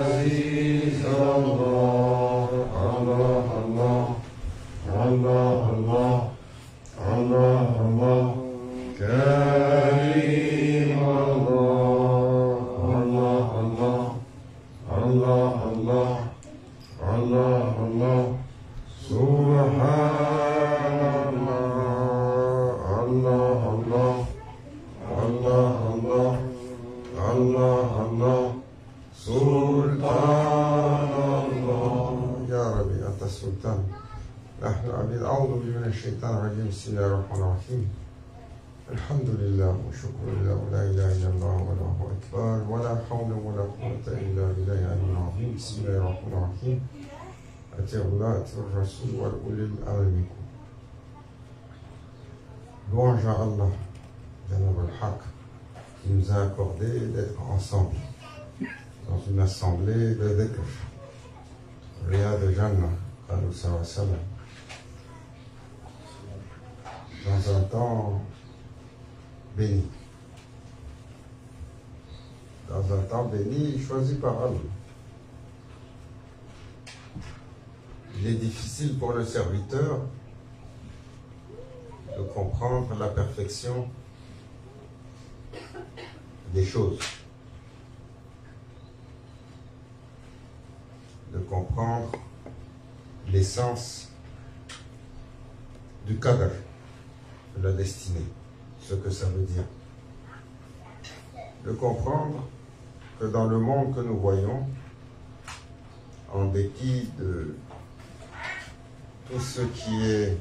عزيز الله الله الله الله الله الله الله كريم الله الله الله الله الله الله الله سبحان الله الله الله الله الله الله الله سلطان الله يا ربي أنت السلطان نحن عبيد أعوذ بالله من الشيطان الرجيم بسم الله الرحمن الرحيم الحمد لله وشكر لله ولا إله إلا الله والله أكبر ولا حول ولا قوة إلا بالله العلي العظيم بسم الله الرحمن الرحيم أطيعوا الله أطيعوا الرسول وأولي الأمر منكم louange à Allah Jannab al-Haq qui nous a accordé d'être ensemble dans une assemblée de dhikr Riyad Jannah Khalou Salam dans un temps béni, dans un temps béni choisi par Allah. Il est difficile pour le serviteur de comprendre la perfection des choses, de comprendre l'essence du qadr, de la destinée, ce que ça veut dire. De comprendre que dans le monde que nous voyons, en dépit de tout ce qui est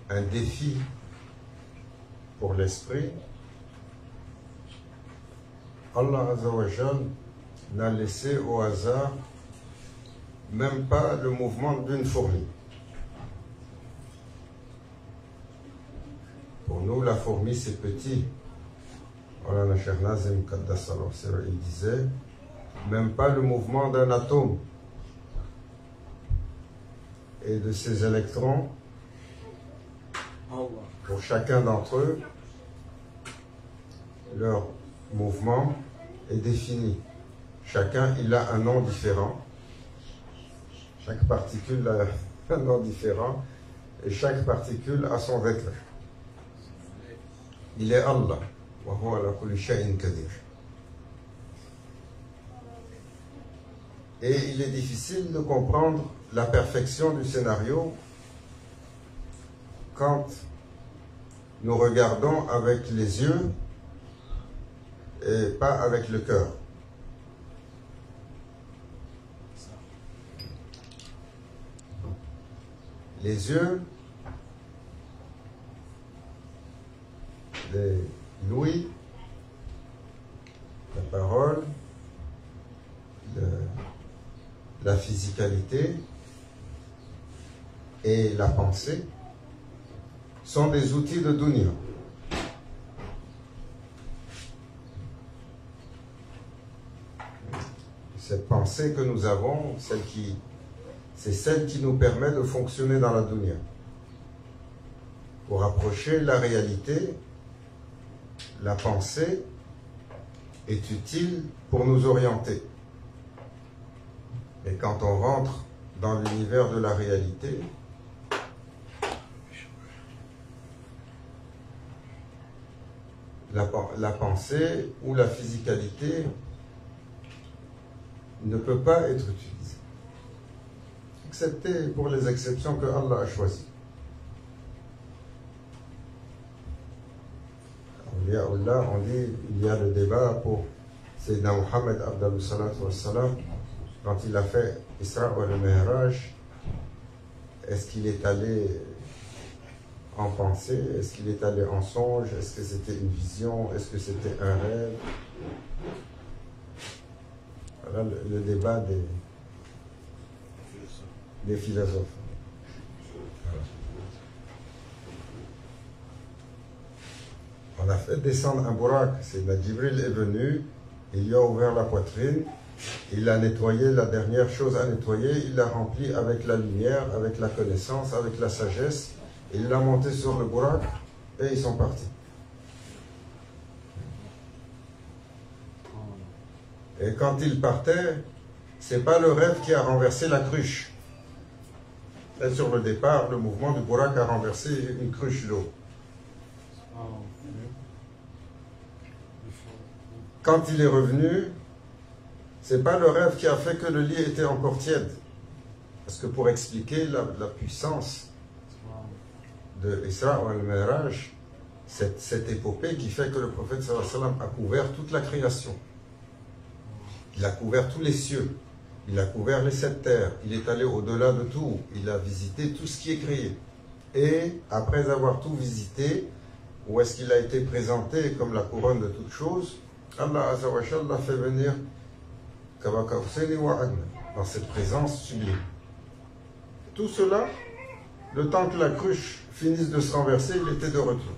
un défi pour l'esprit, Allah Azza wa Jal n'a laissé au hasard même pas le mouvement d'une fourmi. Pour nous, la fourmi, c'est petit. Voilà, Cheikh Nazim Qaddas al-Sir, il disait, même pas le mouvement d'un atome et de ses électrons. Pour chacun d'entre eux, leur mouvement est défini. Chacun, il a un nom différent. Chaque particule a un nom différent. Et chaque particule a son dhikr. Il est Allah. Wa huwa ala kulli shay'in qadir. Et il est difficile de comprendre la perfection du scénario quand nous regardons avec les yeux et pas avec le cœur. Les yeux, les l'ouïe, la parole, la physicalité et la pensée sont des outils de dunya. Cette pensée que nous avons, c'est celle qui nous permet de fonctionner dans la dunya. Pour approcher la réalité, la pensée est utile pour nous orienter. Et quand on rentre dans l'univers de la réalité, la pensée ou la physicalité ne peut pas être utilisée, excepté pour les exceptions que Allah a choisies. On dit, il y a le débat pour Sayyidina Muhammad Abdallah Salatu Wassalam, quand il a fait Isra wa al-Mi'raj, est-ce qu'il est allé en pensée, est-ce qu'il est allé en songe, est-ce que c'était une vision, est-ce que c'était un rêve? Voilà le débat des philosophes. On a fait descendre un Burak, c'est Jibril est venu, il lui a ouvert la poitrine, il a nettoyé la dernière chose à nettoyer, il l'a rempli avec la lumière, avec la connaissance, avec la sagesse, Il l'a monté sur le Burak et ils sont partis. Et quand il partait, c'est pas le rêve qui a renversé la cruche. Et sur le départ, le mouvement du Burak a renversé une cruche d'eau. Quand il est revenu, c'est pas le rêve qui a fait que le lit était encore tiède. Parce que pour expliquer la puissance de Isra ou al-Miraj, cette épopée qui fait que le prophète sallallahu alayhi wa sallam a couvert toute la création. Il a couvert tous les cieux, il a couvert les 7 terres, il est allé au-delà de tout, il a visité tout ce qui est créé. Et après avoir tout visité, où est-ce qu'il a été présenté comme la couronne de toutes choses, Allah Azza wa Jalla l'a fait venir dans cette présence sublime. Tout cela, le temps que la cruche finisse de se renverser, il était de retour.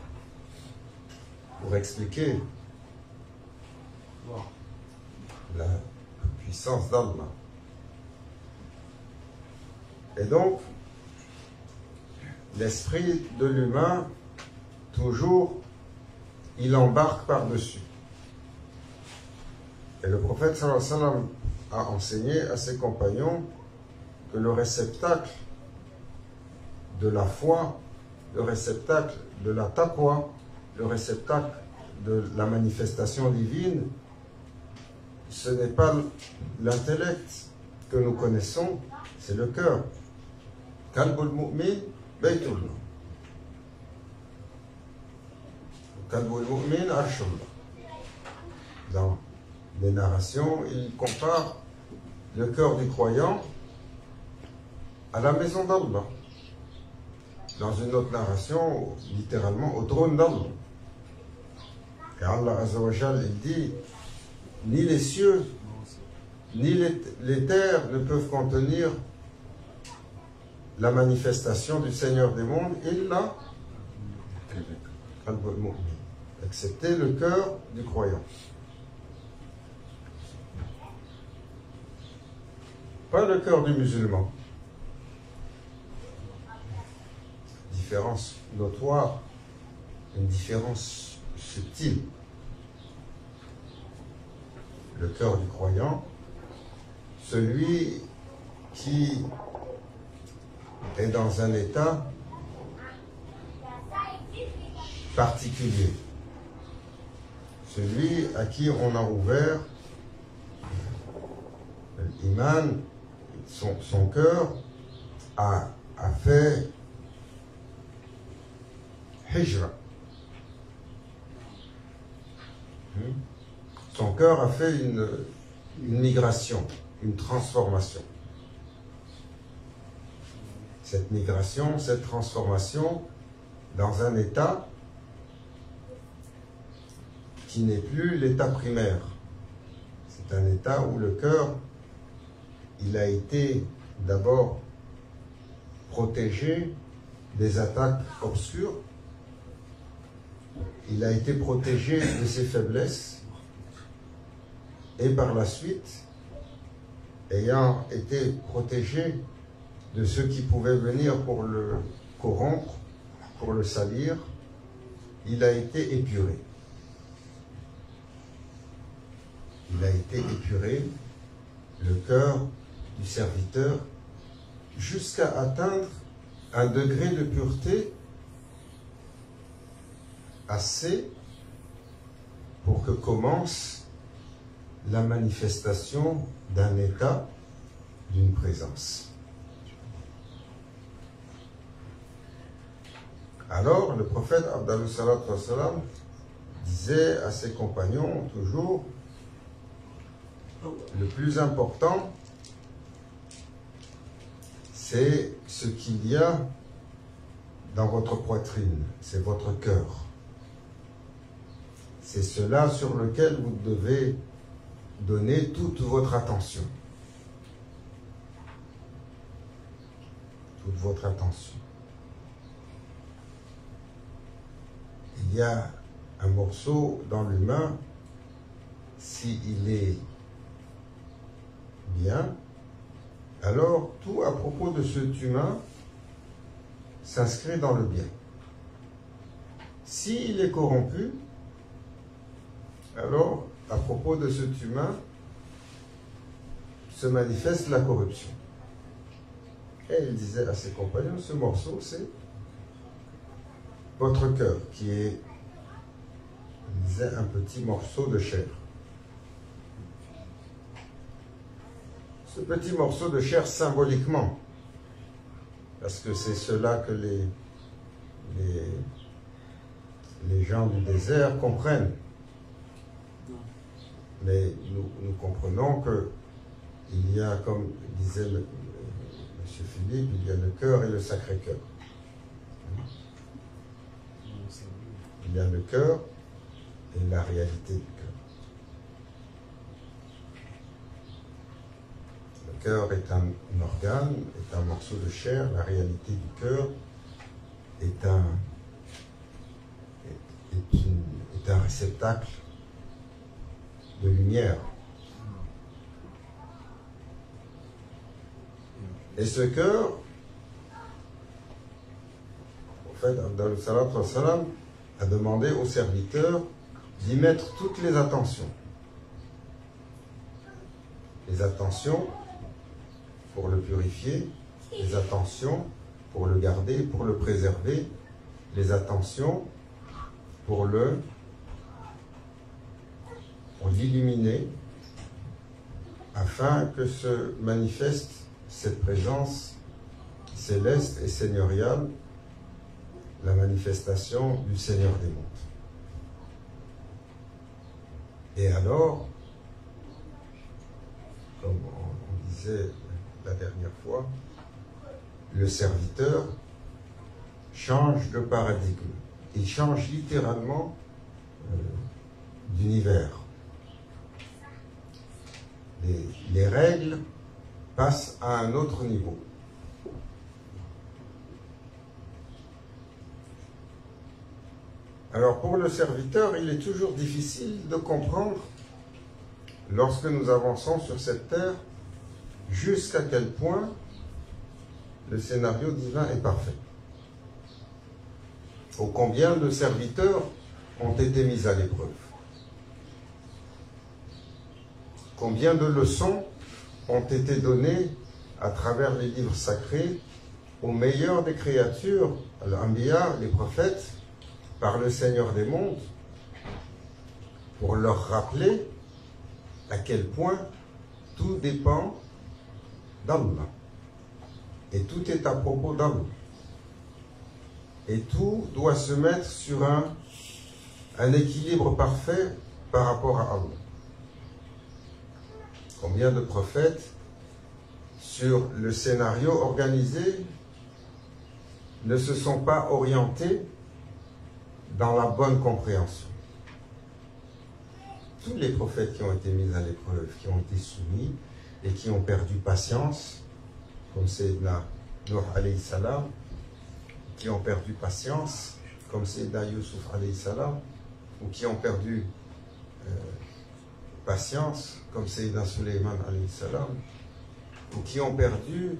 Pour expliquer la puissance d'Allah. Et donc, l'esprit de l'humain, toujours, il embarque par-dessus. Et le prophète sallallahu alayhi wa sallam a enseigné à ses compagnons que le réceptacle de la foi, le réceptacle de la taqwa, le réceptacle de la manifestation divine, ce n'est pas l'intellect que nous connaissons, c'est le cœur. Qalbul mu'min baytullah. Qalbul mu'min arshullah. Dans les narrations, il compare le cœur du croyant à la maison d'Allah. Dans une autre narration, littéralement au trône d'Allah. Et Allah Azza wa Jal, il dit, ni les cieux, ni les terres ne peuvent contenir la manifestation du Seigneur des mondes, illa excepté le cœur du croyant. Pas le cœur du musulman. Différence notoire, une différence subtile. Le cœur du croyant, celui qui est dans un état particulier, celui à qui on a ouvert l'iman, son cœur a fait hijra. Son cœur a fait une migration, une transformation. Cette migration, cette transformation dans un état qui n'est plus l'état primaire. C'est un état où le cœur, il a été d'abord protégé des attaques obscures, il a été protégé de ses faiblesses, et par la suite, ayant été protégé de ceux qui pouvaient venir pour le corrompre, pour le salir, il a été épuré. Il a été épuré, le cœur du serviteur, jusqu'à atteindre un degré de pureté assez pour que commence la manifestation d'un état, d'une présence. Alors, le prophète Abdallah salatu wassalam disait à ses compagnons toujours, le plus important, c'est ce qu'il y a dans votre poitrine, c'est votre cœur. C'est cela sur lequel vous devez donner toute votre attention. Toute votre attention. Il y a un morceau dans l'humain, s'il est bien, alors tout à propos de cet humain, s'inscrit dans le bien. S'il est corrompu, alors, à propos de cet humain, se manifeste la corruption. Et il disait à ses compagnons, ce morceau, c'est votre cœur, qui est, il disait, un petit morceau de chair. Ce petit morceau de chair symboliquement, parce que c'est cela que les gens du désert comprennent. Mais nous comprenons qu'il y a, comme disait M. Philippe, il y a le cœur et le Sacré-Cœur. Il y a le cœur et la réalité du cœur. Le cœur est un organe, est un morceau de chair. La réalité du cœur est un réceptacle de lumière. Et ce cœur, en fait, Abdallah Salatu Wassalam a demandé aux serviteurs d'y mettre toutes les attentions. Les attentions pour le purifier, les attentions pour le garder, pour le préserver, les attentions pour l'illuminer, afin que se manifeste cette présence céleste et seigneuriale, la manifestation du Seigneur des mondes. Et alors, comme on disait la dernière fois, le serviteur change de paradigme. Il change littéralement d'univers. Les règles passent à un autre niveau. Alors pour le serviteur, il est toujours difficile de comprendre, lorsque nous avançons sur cette terre, jusqu'à quel point le scénario divin est parfait. Ô combien de serviteurs ont été mis à l'épreuve. Combien de leçons ont été données à travers les livres sacrés aux meilleurs des créatures, l'Anbiya, les prophètes, par le Seigneur des mondes, pour leur rappeler à quel point tout dépend d'Allah. Et tout est à propos d'Allah. Et tout doit se mettre sur un équilibre parfait par rapport à Allah. Combien de prophètes, sur le scénario organisé, ne se sont pas orientés dans la bonne compréhension. Tous les prophètes qui ont été mis à l'épreuve, qui ont été soumis et qui ont perdu patience, comme Sayyidina Nuh alayhi salam, qui ont perdu patience, comme Sayyidina Yusuf alayhi salam, ou qui ont perdu patience, comme Sayyidina Suleiman alayhi salam, ou qui ont perdu,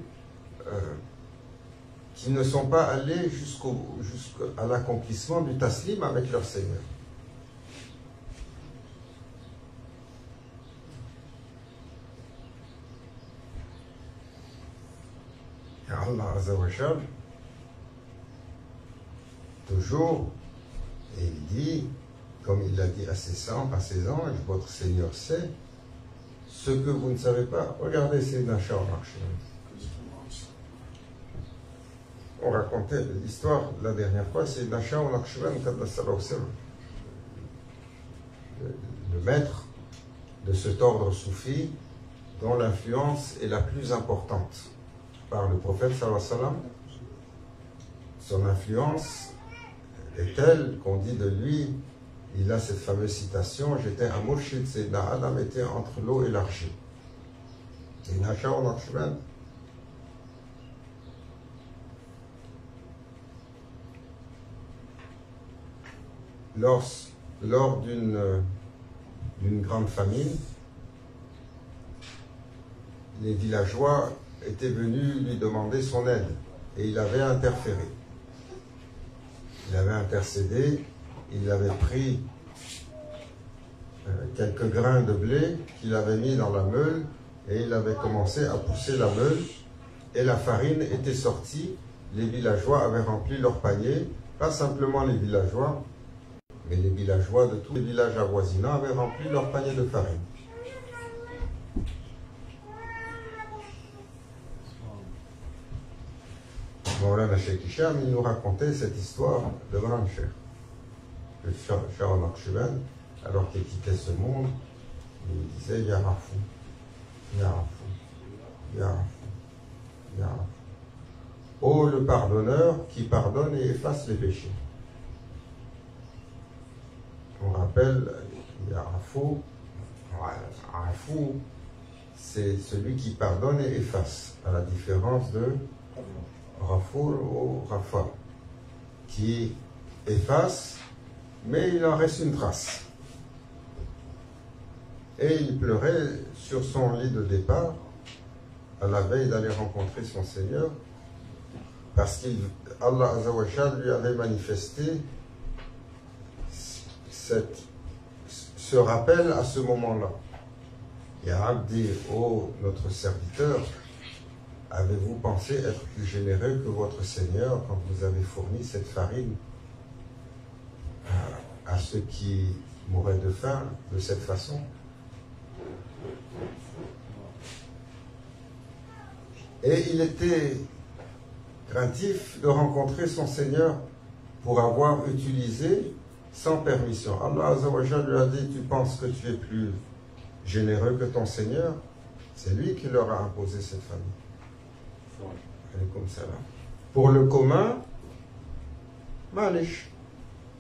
qui ne sont pas allés jusqu'à l'accomplissement du taslim avec leur Seigneur. Et Allah Azza wa Jal, toujours, et il dit, comme il l'a dit à ses anges, votre Seigneur sait ce que vous ne savez pas. Regardez, c'est Nacha en marche. On racontait l'histoire la dernière fois, c'est Nacha en Archman, le maître de cet ordre soufi, dont l'influence est la plus importante par le prophète sallallahu alayhi wa sallam. Son influence est telle qu'on dit de lui, il a cette fameuse citation, j'étais un murshid, Sayyidina Adam était entre l'eau et l'argile. Et Nacha en Archman, lors d'une grande famine, les villageois étaient venus lui demander son aide et il avait interféré. Il avait intercédé, il avait pris quelques grains de blé qu'il avait mis dans la meule et il avait commencé à pousser la meule et la farine était sortie. Les villageois avaient rempli leur panier, pas simplement les villageois, mais les villageois de tous les villages avoisinants avaient rempli leur panier de farine. Maulana Cheikh Hicham, il nous racontait cette histoire de Grand Cheikh. Le Cheikh Al-Naqshband, alors qu'il quittait ce monde, il disait Ya Rafou, Ya Rafou, Ya Rafou, Ya Rafou. Ô le pardonneur qui pardonne et efface les péchés. On rappelle, Ya Rafou, Rafou, c'est celui qui pardonne et efface, à la différence de Rafour ou Rafa, qui efface, mais il en reste une trace. Et il pleurait sur son lit de départ, à la veille d'aller rencontrer son Seigneur, parce qu'Allah Azzawajal lui avait manifesté ce rappel à ce moment-là. Ya Abdi, ô notre serviteur, avez-vous pensé être plus généreux que votre Seigneur quand vous avez fourni cette farine à ceux qui mouraient de faim de cette façon? Et il était craintif de rencontrer son Seigneur pour avoir utilisé sans permission. Allah Azzawajal lui a dit, tu penses que tu es plus généreux que ton Seigneur? C'est lui qui leur a imposé cette famille. Comme ça, là. Pour le commun, malish.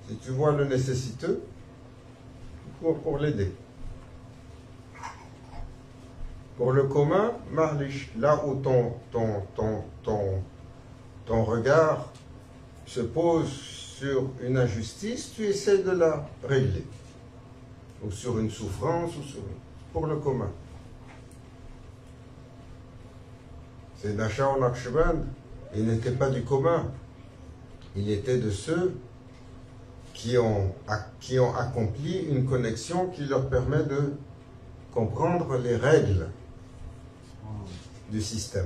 Si tu vois le nécessiteux, cours pour l'aider. Pour le commun, malish. Là où ton regard se pose sur une injustice, tu essaies de la régler. Ou sur une souffrance, ou sur... Pour le commun. C'est Cheikh Al-Naqshband, il n'était pas du commun. Il était de ceux qui ont accompli une connexion qui leur permet de comprendre les règles du système.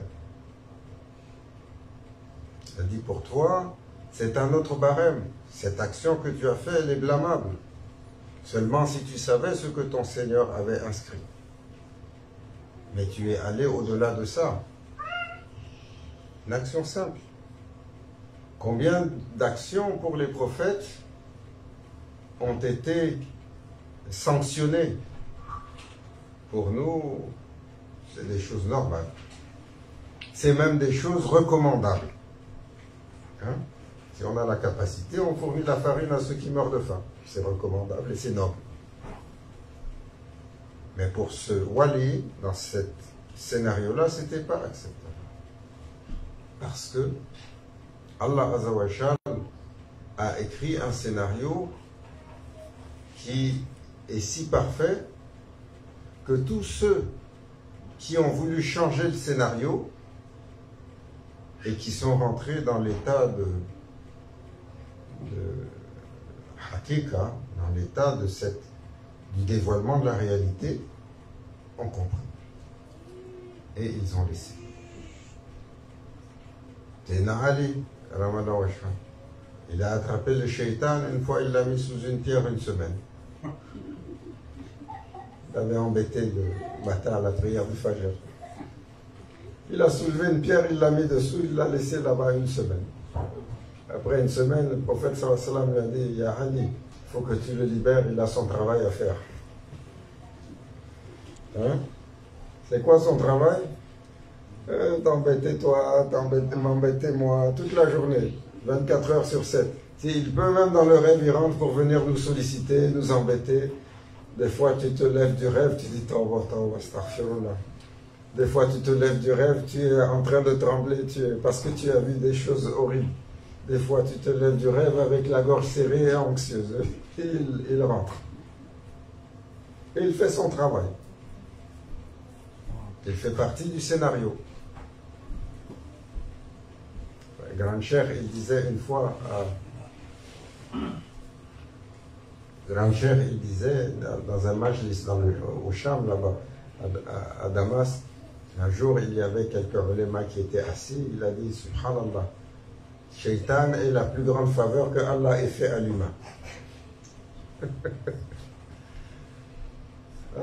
Il a dit pour toi, c'est un autre barème. Cette action que tu as faite, elle est blâmable. Seulement si tu savais ce que ton Seigneur avait inscrit. Mais tu es allé au-delà de ça. Une action simple. Combien d'actions pour les prophètes ont été sanctionnées? Pour nous, c'est des choses normales. C'est même des choses recommandables. Hein? Si on a la capacité, on fournit la farine à ceux qui meurent de faim. C'est recommandable et c'est noble. Mais pour ce wali, dans ce scénario-là, ce n'était pas acceptable. Parce que Allah Azzawajal a écrit un scénario qui est si parfait que tous ceux qui ont voulu changer le scénario et qui sont rentrés dans l'état de hakika, dans l'état du dévoilement de la réalité, ont compris. Et ils ont laissé. Sayyidina Ali, Ramadan Washfa, il a attrapé le shaitan, une fois il l'a mis sous une pierre une semaine. Il avait embêté le matin à la prière du Fajr. Il a soulevé une pierre, il l'a mis dessous, il l'a laissé là-bas une semaine. Après une semaine, le prophète sallallahu alayhi wa sallam lui a dit, Ya Ali, il faut que tu le libères, il a son travail à faire. Hein? C'est quoi son travail? T'embêter toi, m'embêter moi, toute la journée, 24 heures sur 7. Il peut même dans le rêve, il rentre pour venir nous solliciter, nous embêter. Des fois, tu te lèves du rêve, tu dis Tawba, Tawba, astaghfirullah. Des fois, tu te lèves du rêve, tu es en train de trembler parce que tu as vu des choses horribles. Des fois, tu te lèves du rêve avec la gorge serrée et anxieuse. Il rentre. Et il fait son travail. Il fait partie du scénario. Le grand Cheikh, il disait une fois Grand Cheikh, il disait dans un majlis au Cham, là-bas, à Damas, un jour il y avait quelques ulémas qui étaient assis, il a dit Subhanallah, Shaitan est la plus grande faveur que Allah ait fait à l'humain.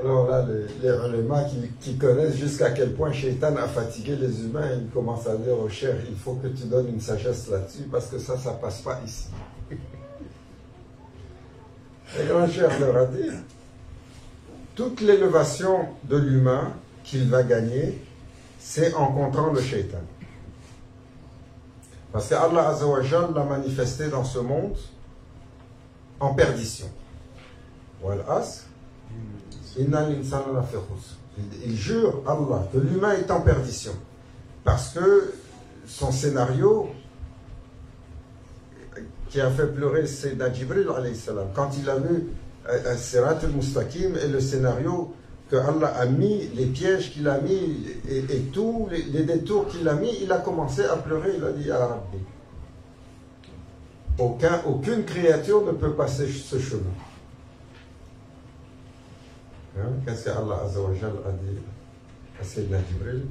Alors là, les ulémas qui connaissent jusqu'à quel point Shaitan a fatigué les humains, ils commencent à dire au Cheikh, il faut que tu donnes une sagesse là-dessus parce que ça passe pas ici. Le grand Cheikh leur a dit, toute l'élévation de l'humain qu'il va gagner, c'est en rencontrant le Shaitan. Parce que Allah Azza wa Jal l'a manifesté dans ce monde en perdition. Wal asr, inna l'insana lafi khusr. Il jure, Allah, que l'humain est en perdition. Parce que son scénario qui a fait pleurer Sayyidina Jibril alayhi salam, quand il a vu Sirat al-Mustaqim et le scénario que Allah a mis, les pièges qu'il a mis et tous les détours qu'il a mis, il a commencé à pleurer, il a dit à Rabbi, aucune créature ne peut passer ce chemin. Hein? Qu'est-ce que Allah Azza wa Jal a dit à Sayyidina Jibril,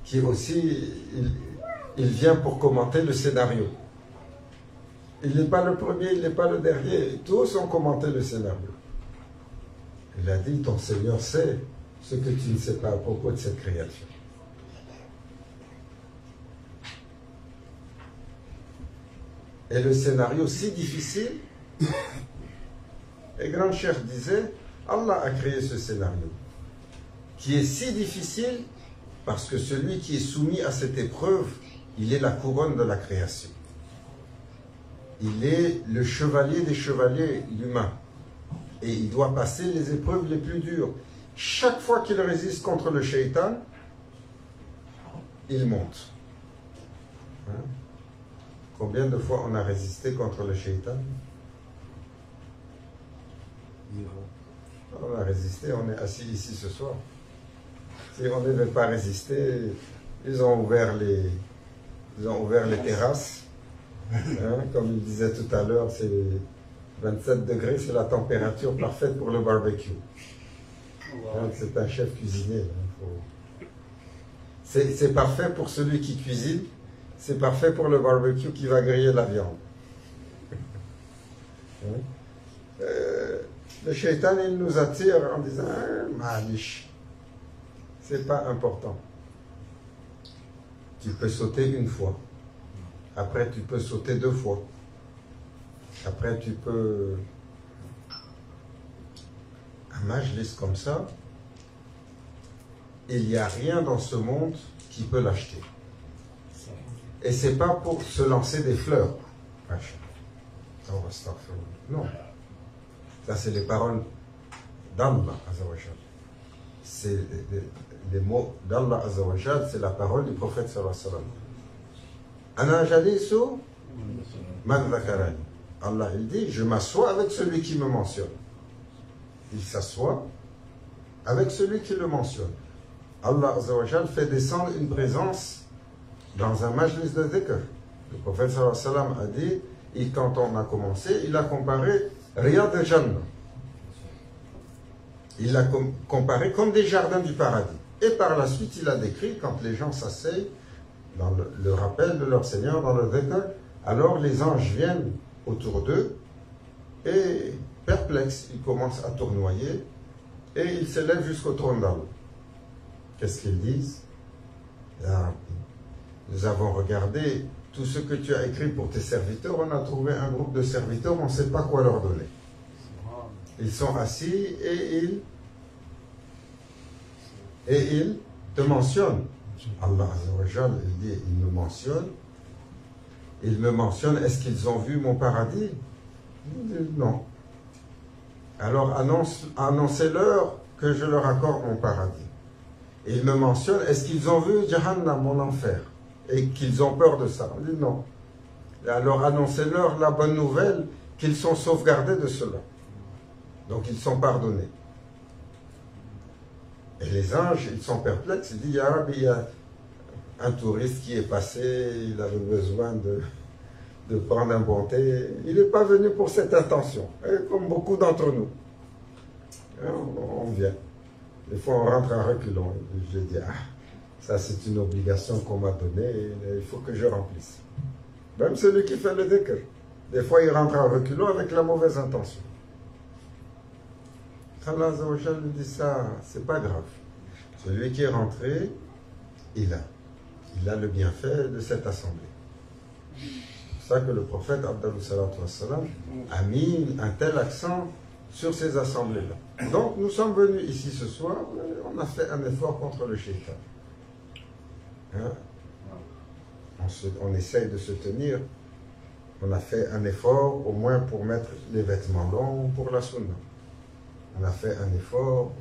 qui aussi, il vient pour commenter le scénario. Il n'est pas le premier, il n'est pas le dernier. Tous ont commenté le scénario. Il a dit, ton Seigneur sait ce que tu ne sais pas à propos de cette créature. Et le scénario si difficile, et Grand Cheikh disait, Allah a créé ce scénario, qui est si difficile, parce que celui qui est soumis à cette épreuve, il est la couronne de la création. Il est le chevalier des chevaliers, l'humain. Et il doit passer les épreuves les plus dures. Chaque fois qu'il résiste contre le shaitan, il monte. Hein? Combien de fois on a résisté contre le shaitan? On a résisté, on est assis ici ce soir. Si on n'avait pas résisté, ils ont ouvert les terrasses. Hein, comme il disait tout à l'heure, c'est 27 degrés, c'est la température parfaite pour le barbecue. Hein, c'est un chef cuisinier. Hein, c'est parfait pour celui qui cuisine, c'est parfait pour le barbecue qui va griller la viande. Hein? Le shaitan, il nous attire en disant Malish, c'est pas important. Tu peux sauter une fois. Après, tu peux sauter 2 fois. Après, tu peux... Un majlis comme ça, il n'y a rien dans ce monde qui peut l'acheter. Et c'est pas pour se lancer des fleurs. Non. Ça, c'est les paroles d'Allah Azzawajal. C'est les mots d'Allah Azzawajal, c'est la parole du prophète sallallahu alayhi wa sallam. Ana jalisu man dhakarani. Allah il dit, je m'assois avec celui qui me mentionne. Il s'assoit avec celui qui le mentionne. Allah Azza wa Jal fait descendre une présence dans un majlis de dhikr. Le prophète sallallahu alayhi wa sallam a dit, et quand on a commencé, il a comparé Riyad al-Jannah. Il l'a comparé comme des jardins du paradis. Et par la suite, il a décrit, quand les gens s'asseyent, dans le rappel de leur Seigneur, dans le dhikr, alors les anges viennent autour d'eux et perplexes, ils commencent à tournoyer et ils s'élèvent jusqu'au trône d'Allah. Qu'est-ce qu'ils disent? Nous avons regardé tout ce que tu as écrit pour tes serviteurs, on a trouvé un groupe de serviteurs, on ne sait pas quoi leur donner. Ils sont assis et ils te mentionnent. Allah Azza wa Jal, il dit, il me mentionne, est-ce qu'ils ont vu mon paradis? Il dit, non. Alors annoncez-leur que je leur accorde mon paradis. Et il me mentionne, est-ce qu'ils ont vu Jahannam, mon enfer? Et qu'ils ont peur de ça? Il dit, non. Et alors annoncez-leur la bonne nouvelle qu'ils sont sauvegardés de cela. Donc ils sont pardonnés. Et les anges, ils sont perplexes. Ils disent, Ya Rabbi, il y a un touriste qui est passé, il avait besoin de prendre un bon thé. Il n'est pas venu pour cette intention, comme beaucoup d'entre nous. On vient. Des fois, on rentre en reculant. Je dis, ah, ça c'est une obligation qu'on m'a donnée, il faut que je remplisse. Même celui qui fait le dhikr. Des fois, il rentre en reculant avec la mauvaise intention. Allah Azza wa Jal lui dit ça, c'est pas grave. Celui qui est rentré, il a le bienfait de cette assemblée. C'est pour ça que le prophète Abdallah wassalam, a mis un tel accent sur ces assemblées-là. Donc nous sommes venus ici ce soir, on a fait un effort contre le shaitan. Hein? On essaye de se tenir. On a fait un effort au moins pour mettre les vêtements longs pour la sunna. On a fait un effort,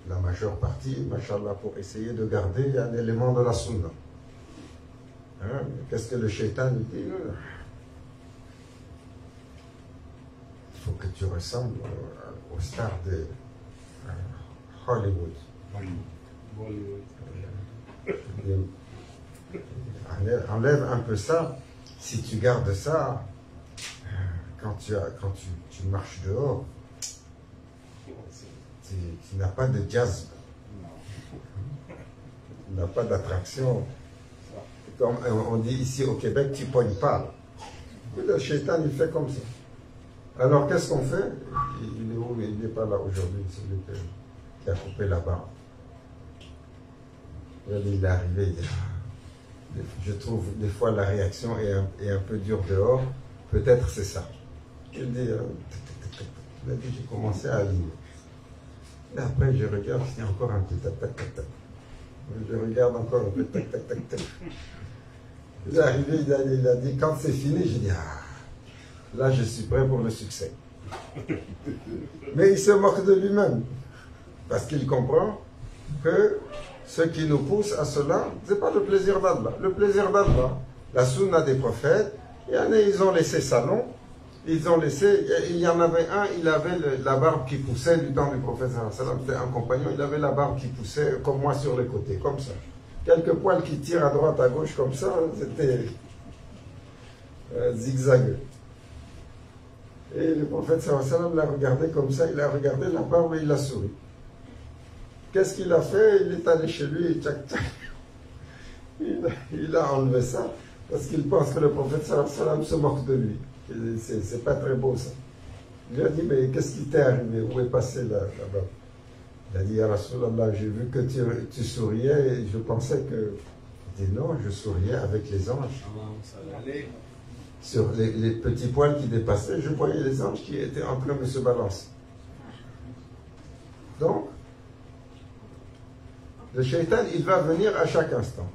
la majeure partie, machallah, pour essayer de garder un élément de la sunna. Hein? Qu'est-ce que le shaitan nous dit? Il faut que tu ressembles aux stars de Hollywood. Enlève un peu ça. Si tu gardes ça, quand tu marches dehors, tu n'as pas de jazz, tu n'as pas d'attraction. Comme on dit ici au Québec, tu ne pognes pas. Le shaitan, il fait comme ça. Alors qu'est-ce qu'on fait? Il est où? Il n'est pas là aujourd'hui, celui qui a coupé la barbe. Il est arrivé, je trouve des fois la réaction est un peu dure dehors, peut-être c'est ça. Il dit, j'ai commencé à aligner. Et après je regarde, il y a encore un petit tac tac tac tac. Je regarde encore un peu tac tac tac tac. Il est arrivé, il a dit, quand c'est fini, j'ai dit, ah, là je suis prêt pour le succès. Mais il se moque de lui-même, parce qu'il comprend que ce qui nous pousse à cela, ce n'est pas le plaisir d'Allah. Le plaisir d'Allah, la sunna des prophètes, ils ont laissé ça long, il y en avait un, il avait la barbe qui poussait du temps du prophète, c'était un compagnon, il avait la barbe qui poussait comme moi sur les côtés, comme ça. Quelques poils qui tirent à droite, à gauche, comme ça, c'était zigzagueux. Et le prophète l'a regardé comme ça, il a regardé la barbe et il a souri. Qu'est-ce qu'il a fait? Il est allé chez lui et tchac tchac. Il a enlevé ça parce qu'il pense que le prophète se moque de lui. C'est pas très beau ça. Il lui a dit, mais qu'est-ce qui t'est arrivé? Où est passé là-bas? Il a dit, ya Rasulallah, j'ai vu que tu souriais et je pensais que... Il dit, non, je souriais avec les anges. Sur les petits poils qui dépassaient, je voyais les anges qui étaient en train de se balancer. Donc, le shaitan, il va venir à chaque instant.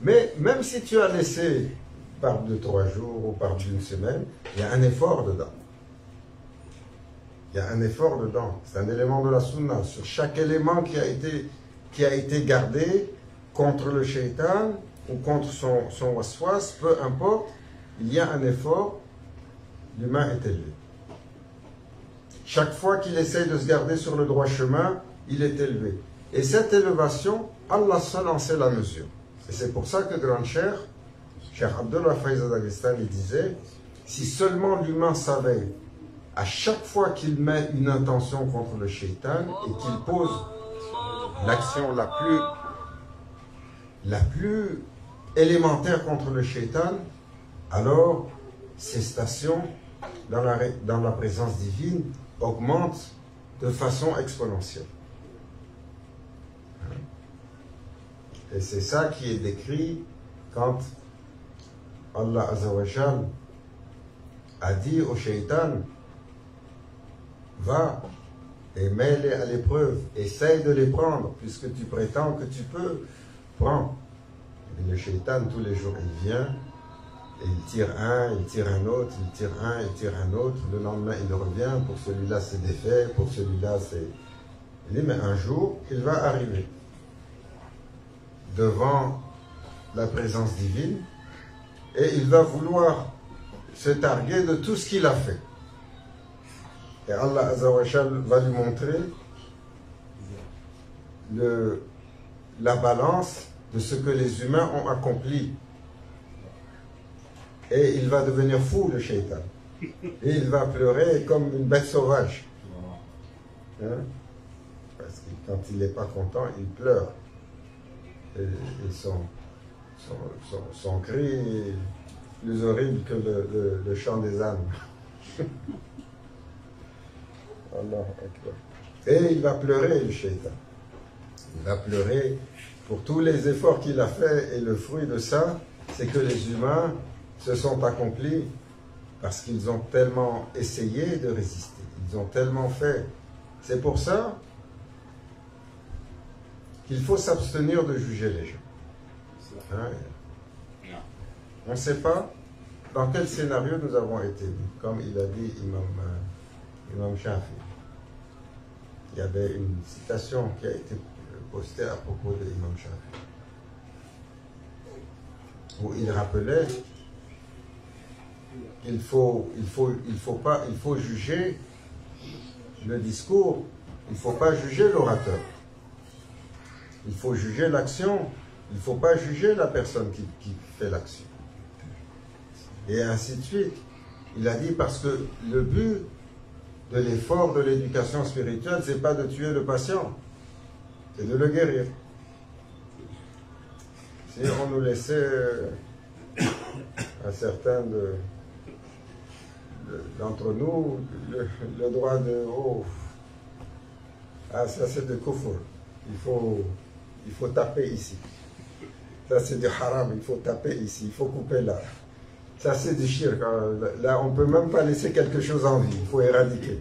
Mais même si tu as laissé par 2-3 jours ou par une semaine, il y a un effort dedans. Il y a un effort dedans. C'est un élément de la sunna. Sur chaque élément qui a été gardé contre le shaitan ou contre son waswas, peu importe, il y a un effort, l'humain est élevé. Chaque fois qu'il essaye de se garder sur le droit chemin, il est élevé. Et cette élévation, Allah seul en sait la mesure. Et c'est pour ça que Grand Cheikh Abdullah Faiz Dagestan, il disait, si seulement l'humain savait, à chaque fois qu'il met une intention contre le shaitan et qu'il pose l'action la plus élémentaire contre le shaitan, alors ses stations dans la présence divine augmentent de façon exponentielle. Et c'est ça qui est décrit quand Allah Azza wa Jal a dit au shaitan, va et mets-les à l'épreuve, essaye de les prendre, puisque tu prétends que tu peux, prends. Et le shaitan, tous les jours, il vient, et il tire un autre, il tire un, il tire un autre, le lendemain il revient, pour celui-là c'est défait, pour celui-là c'est... Il dit, mais un jour, il va arriver devant la présence divine, et il va vouloir se targuer de tout ce qu'il a fait. Et Allah Azza wa Jal va lui montrer la balance de ce que les humains ont accompli. Et il va devenir fou, le shaitan. Et il va pleurer comme une bête sauvage. Hein? Parce que quand il n'est pas content, il pleure. Et son cri est plus horrible que le chant des ânes. Allah Akbar. Et il va pleurer, le shaitan. Il va pleurer pour tous les efforts qu'il a faits. Et le fruit de ça, c'est que les humains se sont accomplis parce qu'ils ont tellement essayé de résister. Ils ont tellement fait. C'est pour ça qu'il faut s'abstenir de juger les gens. Hein? On ne sait pas dans quel scénario nous avons été mis, comme il a dit Imam Shafi. Il y avait une citation qui a été postée à propos de Imam Shafi, où il rappelait qu'il faut juger le discours, il ne faut pas juger l'orateur. Il faut juger l'action, il ne faut pas juger la personne qui fait l'action. Et ainsi de suite. Il a dit parce que le but de l'effort de l'éducation spirituelle, ce n'est pas de tuer le patient, c'est de le guérir. Si on nous laissait à certains d'entre nous le droit de ça c'est de kufr, il faut taper ici, ça c'est du haram, il faut taper ici, il faut couper là, ça c'est du shirk, là on ne peut même pas laisser quelque chose en vie, il faut éradiquer.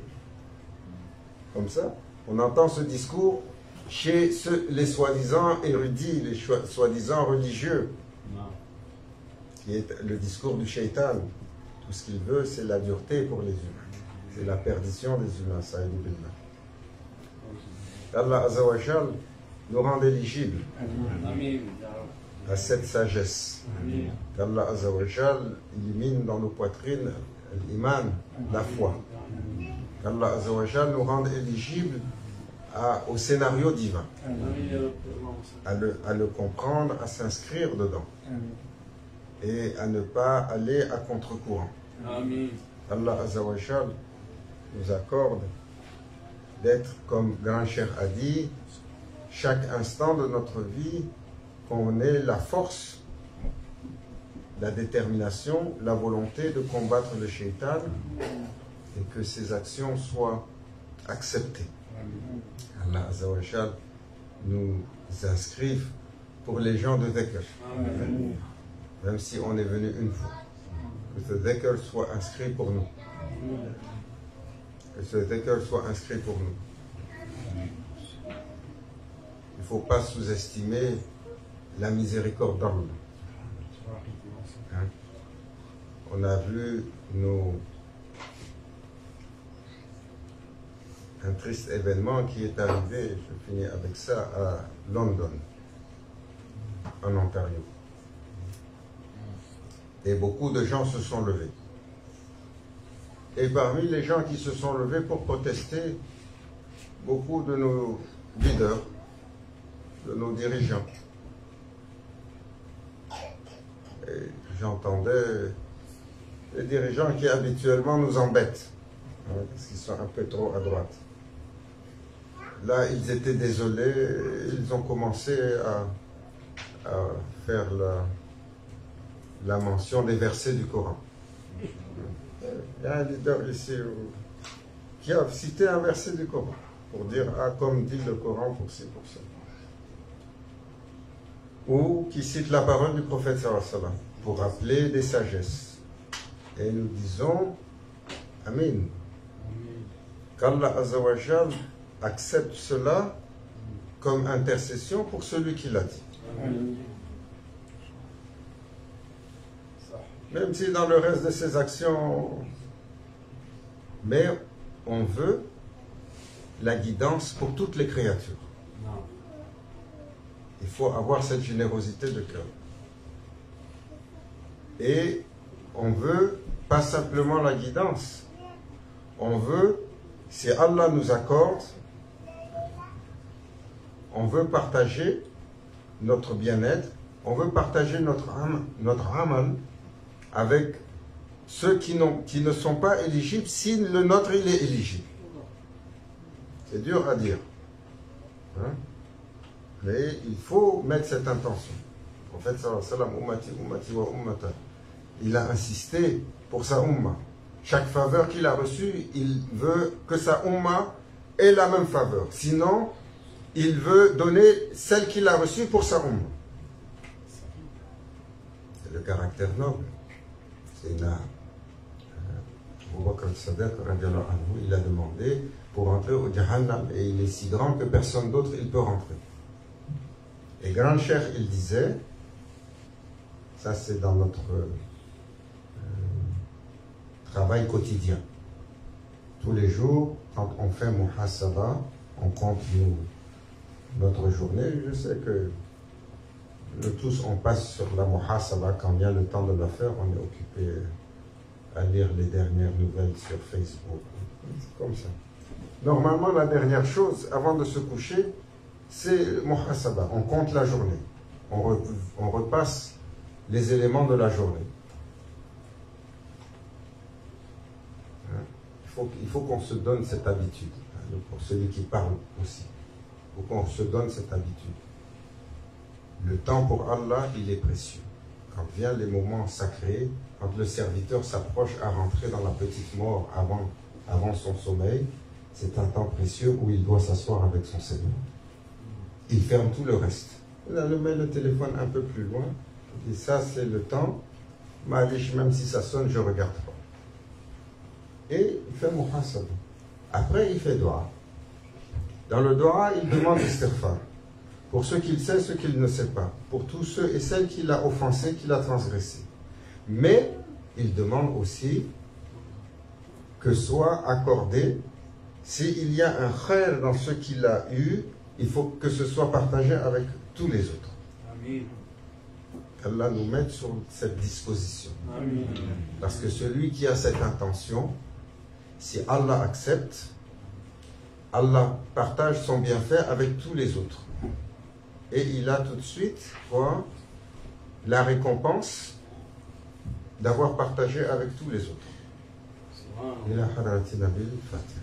Comme ça, on entend ce discours chez les soi-disant érudits, les soi-disant religieux, qui est le discours du shaitan. Tout ce qu'il veut, c'est la dureté pour les humains. C'est la perdition des humains, ça Allah Azza wa Jal nous rend éligibles à cette sagesse. Qu'Allah Azza wa Jal illumine dans nos poitrines l'iman, la foi. Qu'Allah Azza wa Jal nous rende éligibles au scénario divin, à le comprendre, à s'inscrire dedans et à ne pas aller à contre-courant. Allah Azza wa Jal nous accorde d'être, comme Grand Cheikh a dit, chaque instant de notre vie, qu'on ait la force, la détermination, la volonté de combattre le shaitan et que ses actions soient acceptées. Allah Azza wa Jal nous inscrive pour les gens de dhikr. Même si on est venu une fois. Que ce dhikr soit inscrit pour nous. Que ce dhikr soit inscrit pour nous. Il ne faut pas sous-estimer la miséricorde d'Allah. Hein? On a vu un triste événement qui est arrivé, je finis avec ça, à London, en Ontario. Et beaucoup de gens se sont levés. Et parmi les gens qui se sont levés pour protester, beaucoup de nos leaders, de nos dirigeants. Et j'entendais les dirigeants qui habituellement nous embêtent, hein, parce qu'ils sont un peu trop à droite. Là, ils étaient désolés, ils ont commencé à faire la mention des versets du Coran. Il y a un leader ici qui a cité un verset du Coran pour dire « Ah, comme dit le Coran pour ci, pour ça ». Ou qui cite la parole du prophète sallallahu alayhi wa sallam pour rappeler des sagesses. Et nous disons « Amin ». Qu'Allah Azza wa Jal accepte cela comme intercession pour celui qui l'a dit. Même si dans le reste de ses actions, mais on veut la guidance pour toutes les créatures. Il faut avoir cette générosité de cœur. Et on veut pas simplement la guidance, on veut, si Allah nous accorde, on veut partager notre bien-être, on veut partager notre amal avec ceux qui ne sont pas éligibles si le nôtre il est éligible. C'est dur à dire. Hein? Mais il faut mettre cette intention. En fait, il a insisté pour sa umma. Chaque faveur qu'il a reçue, il veut que sa umma ait la même faveur. Sinon, il veut donner celle qu'il a reçue pour sa umma. C'est le caractère noble. C'est là. Abu Bakr al-Sadiq, il a demandé pour entrer au Jahannam et il est si grand que personne d'autre il peut rentrer. Et Grand Cheikh, il disait, ça c'est dans notre travail quotidien. Tous les jours, quand on fait muhasaba, on compte notre journée. Je sais que nous tous, on passe sur la muhasaba quand vient le temps de la faire, on est occupé à lire les dernières nouvelles sur Facebook. C'est comme ça. Normalement, la dernière chose, avant de se coucher, c'est muhasaba. On compte la journée. On repasse les éléments de la journée. Il faut qu'on se donne cette habitude. Pour celui qui parle aussi. Il faut qu'on se donne cette habitude. Le temps pour Allah, il est précieux. Quand viennent les moments sacrés, quand le serviteur s'approche à rentrer dans la petite mort avant son sommeil, c'est un temps précieux où il doit s'asseoir avec son Seigneur. Il ferme tout le reste. Il met le téléphone un peu plus loin. Il dit ça c'est le temps. Malish, même si ça sonne, je ne regarde pas. Et il fait muhasaba. Après, il fait dua. Dans le dua, il demande istighfar. Pour ceux qu'il sait, ceux qu'il ne sait pas. Pour tous ceux et celles qu'il a offensés, qu'il a transgressés. Mais il demande aussi que soit accordé, s'il y a un khair dans ce qu'il a eu, il faut que ce soit partagé avec tous les autres. Amen. Allah nous mette sur cette disposition. Amen. Parce que celui qui a cette intention, si Allah accepte, Allah partage son bienfait avec tous les autres. Et il a tout de suite quoi, la récompense d'avoir partagé avec tous les autres. إلى حضرة النبي الفاتح.